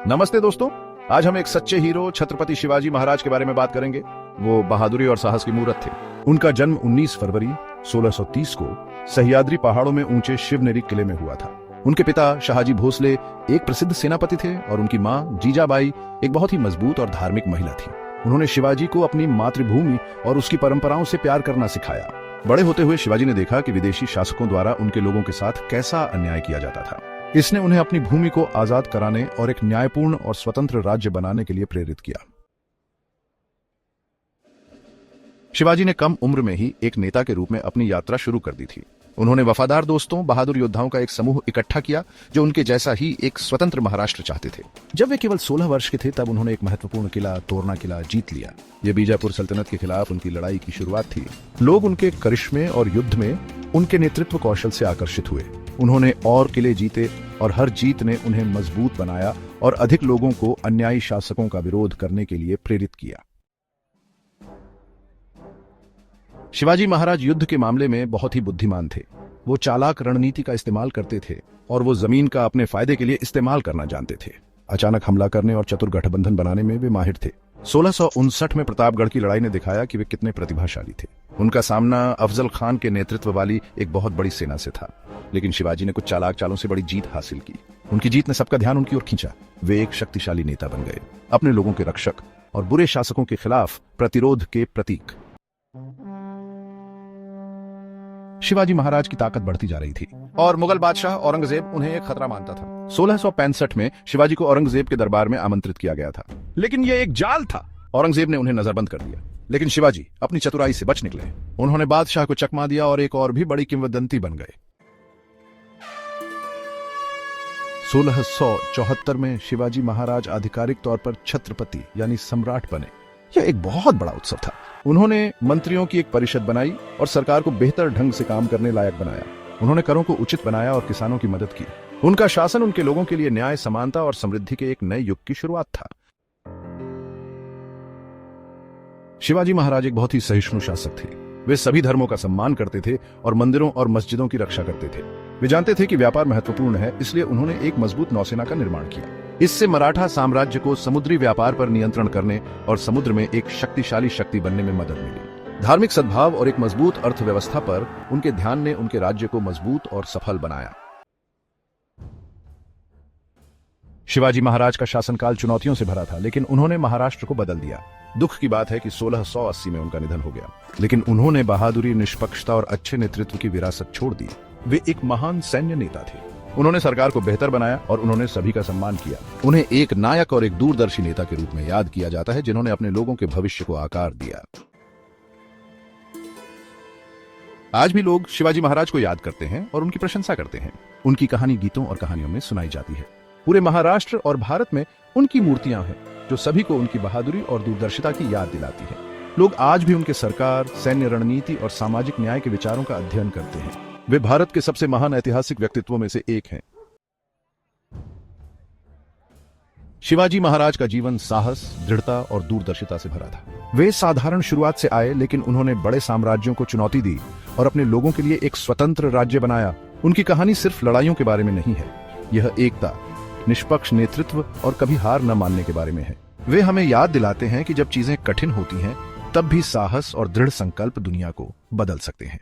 नमस्ते दोस्तों, आज हम एक सच्चे हीरो छत्रपति शिवाजी महाराज के बारे में बात करेंगे। वो बहादुरी और साहस की मूरत थे। उनका जन्म 19 फरवरी 1630 को सह्याद्री पहाड़ों में ऊंचे शिवनेरी किले में हुआ था। उनके पिता शाहजी भोसले एक प्रसिद्ध सेनापति थे और उनकी मां जीजाबाई एक बहुत ही मजबूत और धार्मिक महिला थी। उन्होंने शिवाजी को अपनी मातृभूमि और उसकी परंपराओं से प्यार करना सिखाया। बड़े होते हुए शिवाजी ने देखा कि विदेशी शासकों द्वारा उनके लोगों के साथ कैसा अन्याय किया जाता था। इसने उन्हें अपनी भूमि को आजाद कराने और एक न्यायपूर्ण और स्वतंत्र राज्य बनाने के लिए प्रेरित किया। शिवाजी ने कम उम्र में ही एक नेता के रूप में अपनी यात्रा शुरू कर दी थी। उन्होंने वफादार दोस्तों, बहादुर योद्धाओं का एक समूह इकट्ठा किया जो उनके जैसा ही एक स्वतंत्र महाराष्ट्र चाहते थे। जब वे केवल 16 वर्ष के थे तब उन्होंने एक महत्वपूर्ण किला, तोरना किला, जीत लिया। यह बीजापुर सल्तनत के खिलाफ उनकी लड़ाई की शुरुआत थी। लोग उनके करिश्मे और युद्ध में उनके नेतृत्व कौशल से आकर्षित हुए। उन्होंने और किले जीते और हर जीत ने उन्हें मजबूत बनाया और अधिक लोगों को अन्यायी शासकों का विरोध करने के लिए प्रेरित किया। शिवाजी महाराज युद्ध के मामले में बहुत ही बुद्धिमान थे। वो चालाक रणनीति का इस्तेमाल करते थे और वो जमीन का अपने फायदे के लिए इस्तेमाल करना जानते थे। अचानक हमला करने और चतुर गठबंधन बनाने में वे माहिर थे। 1659 में प्रतापगढ़ की लड़ाई ने दिखाया कि वे कितने प्रतिभाशाली थे। उनका सामना अफजल खान के नेतृत्व वाली एक बहुत बड़ी सेना से था, लेकिन शिवाजी ने कुछ चालाक चालों से बड़ी जीत हासिल की। उनकी जीत ने सबका ध्यान उनकी ओर खींचा। वे एक शक्तिशाली नेता बन गए, अपने लोगों के रक्षक और बुरे शासकों के खिलाफ प्रतिरोध के प्रतीक। शिवाजी महाराज की ताकत बढ़ती जा रही थी और मुगल बादशाह औरंगजेब उन्हें एक खतरा मानता था। 1665 में शिवाजी को औरंगजेब के दरबार में आमंत्रित किया गया था, लेकिन यह एक जाल था। औरंगजेब ने उन्हें नजरबंद कर दिया, लेकिन शिवाजी अपनी चतुराई से बच निकले। उन्होंने बादशाह को चकमा दिया और एक और भी बड़ी किंवदंती बन गए। 1674 में शिवाजी महाराज आधिकारिक तौर पर छत्रपति यानी सम्राट बने। यह एक बहुत बड़ा उत्सव था। उन्होंने मंत्रियों की एक परिषद बनाई और सरकार को बेहतर ढंग से काम करने लायक बनाया। उन्होंने करों को उचित बनाया और किसानों की मदद की। उनका शासन उनके लोगों के लिए न्याय, समानता और समृद्धि के एक नए युग की शुरुआत था। शिवाजी महाराज एक बहुत ही सहिष्णु शासक थे। वे सभी धर्मों का सम्मान करते थे और मंदिरों और मस्जिदों की रक्षा करते थे। वे जानते थे कि व्यापार महत्वपूर्ण है, इसलिए उन्होंने एक मजबूत नौसेना का निर्माण किया। इससे मराठा साम्राज्य को समुद्री व्यापार पर नियंत्रण करने और समुद्र में एक शक्तिशाली शक्ति बनने में मदद मिली। धार्मिक सद्भाव और एक मजबूत अर्थव्यवस्था पर उनके ध्यान ने उनके राज्य को मजबूत और सफल बनाया। शिवाजी महाराज का शासनकाल चुनौतियों से भरा था, लेकिन उन्होंने महाराष्ट्र को बदल दिया। दुख की बात है कि 1680 में उनका निधन हो गया, लेकिन उन्होंने बहादुरी, निष्पक्षता और अच्छे नेतृत्व की विरासत छोड़ दी। वे एक महान सैन्य नेता थे। उन्होंने सरकार को बेहतर बनाया और उन्होंने सभी का सम्मान किया। उन्हें एक नायक और एक दूरदर्शी नेता के रूप में याद किया जाता है, जिन्होंने अपने लोगों के भविष्य को आकार दिया। आज भी लोग शिवाजी महाराज को याद करते हैं और उनकी प्रशंसा करते हैं। उनकी कहानी गीतों और कहानियों में सुनाई जाती है। पूरे महाराष्ट्र और भारत में उनकी मूर्तियां हैं जो सभी को उनकी बहादुरी और दूरदर्शिता की याद दिलाती है। लोग आज भी उनके सरकार, सैन्य रणनीति और सामाजिक न्याय के विचारों का अध्ययन करते हैं। वे भारत के सबसे महान ऐतिहासिक व्यक्तित्वों में से एक हैं। शिवाजी महाराज का जीवन साहस, दृढ़ता और दूरदर्शिता से भरा था। वे साधारण शुरुआत से आए, लेकिन उन्होंने बड़े साम्राज्यों को चुनौती दी और अपने लोगों के लिए एक स्वतंत्र राज्य बनाया। उनकी कहानी सिर्फ लड़ाइयों के बारे में नहीं है, यह एकता, निष्पक्ष नेतृत्व और कभी हार न मानने के बारे में है। वे हमें याद दिलाते हैं कि जब चीजें कठिन होती हैं, तब भी साहस और दृढ़ संकल्प दुनिया को बदल सकते हैं।